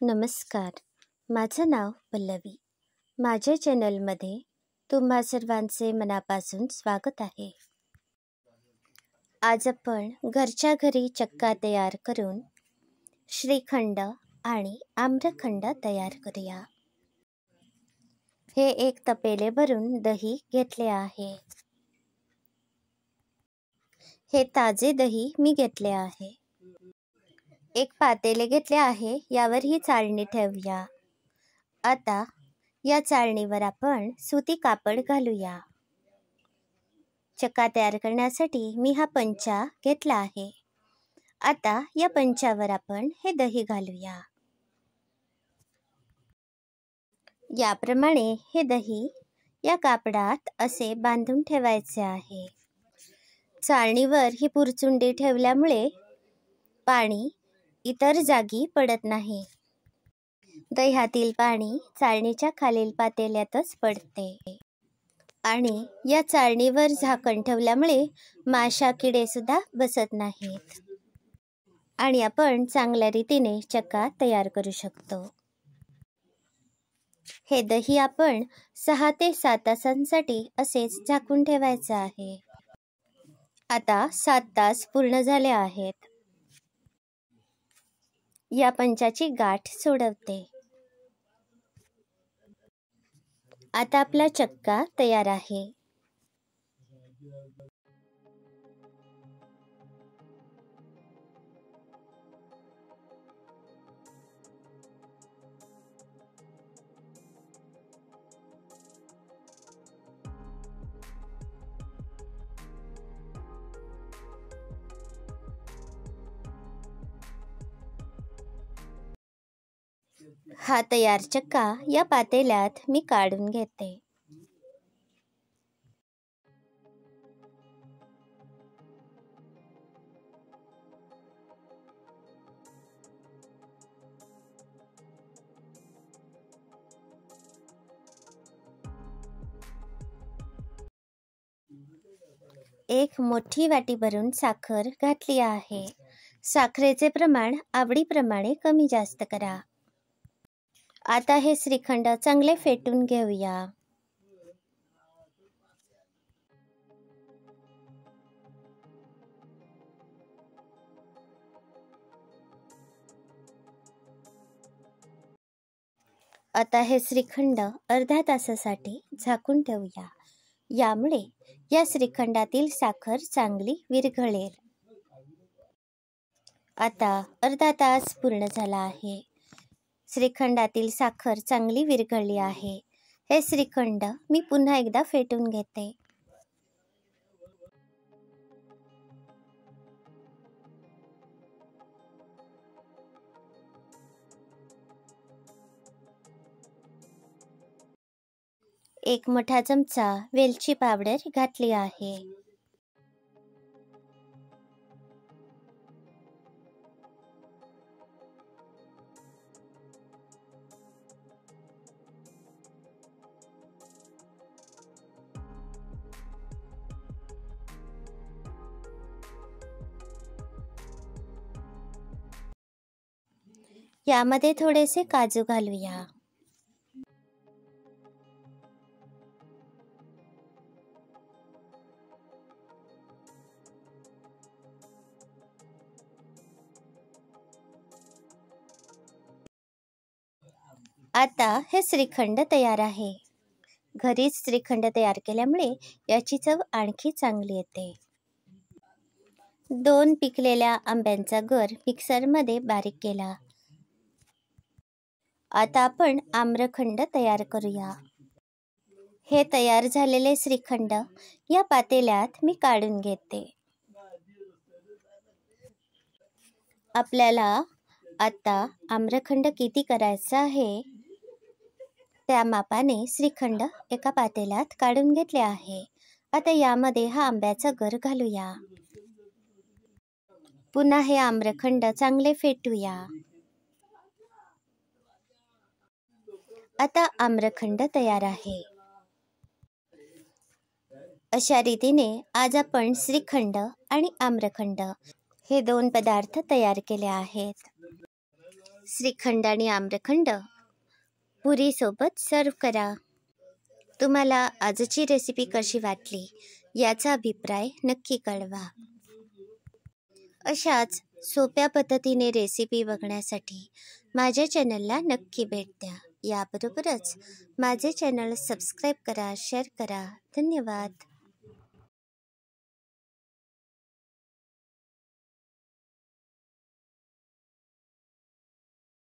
नमस्कार. माझं नाव पल्लवी. माझ्या चॅनलमध्ये तुम्हा सर्वांचे मनापासून स्वागत आहे. आज आपण घरच्या घरी चक्का तयार करून श्रीखंड आणि आम्रखंड तयार करूया. हे एक तपेले भरून दही घेतले आहे. हे ताजे दही मी घेतले आहे. एक पातेले घेतले आहे. यावर ही चाळणी ठेवूया. आता या चाळणीवर आपण सुती कापड घालूया. चक्का तयार करण्यासाठी मी हा पंचा घेतला आहे. आता या पंचावर आपण हे दही घालूया. याप्रमाणे हे दही या कापडात असे बांधून ठेवायचे आहे. चाळणीवर ही पुरचुंडी ठेवल्यामुळे पाणी इतर जागी पडत नाही. दह्यातील पाणी चाळणीच्या खालील पातेल्यातच पडते आणि या चाळणीवर झाकण ठेवल्यामुळे माशा किडे सुद्धा बसत नाहीत आणि आपण चांगल्या रीतीने चक्का तयार करू शकतो. हे दही आपण 6 ते 7 तासांसाठी असेच झाकून ठेवायचे आहे. आता 7 तास पूर्ण झाले आहेत. या पंचाची गाठ सोडवते. आता आपला चक्का तयार आहे. हा तयार चक्का या पातेल्यात मी काढून घेते. एक मोठी वाटी भरून साखर घातली आहे. साखरेचे प्रमाण आवडीप्रमाणे कमी जास्त करा. आता हे श्रीखंड चांगले फेटून घेऊया. आता हे श्रीखंड अर्ध्या तासासाठी झाकून ठेवूया. यामुळे या श्रीखंडातील साखर चांगली विरघळेल. आता अर्धा तास पूर्ण झाला आहे. श्रीखंडातील साखर चांगली विरघळली आहे. हे श्रीखंड मी पुन्हा एकदा फेटून घेते. एक मोठा चमचा वेलची पावडर घातली आहे. यामध्ये थोडेसे काजू घालूया. आता हे श्रीखंड तयार आहे. घरीच श्रीखंड तयार केल्यामुळे याची चव आणखी चांगली येते. 2 पिकलेल्या आंब्यांचा गर मिक्सरमध्ये बारीक केला. आता आपण आम्रखंड तयार करूया. हे तयार झालेले श्रीखंड या पातेल्यात मी काढून घेते. आपल्याला आता आम्रखंड किती करायचा आहे त्या मापाने श्रीखंड एका पातेल्यात काढून घेतले आहे. आता यामध्ये हा आंब्याचा गर घालूया. पुन्हा हे आम्रखंड चांगले फेटूया. आता आम्रखंड तयार आहे. अशा रीतीने आज आपण श्रीखंड आणि आम्रखंड हे 2 पदार्थ तयार केले आहेत. श्रीखंड आणि आम्रखंड पुरीसोबत सर्व करा. तुम्हाला आजची रेसिपी कशी वाटली याचा अभिप्राय नक्की कळवा. अशाच सोप्या पद्धतीने रेसिपी बघण्यासाठी माझ्या चॅनलला नक्की भेट द्या. याबरोबरच माझे चॅनल सबस्क्राईब करा, शेअर करा. धन्यवाद.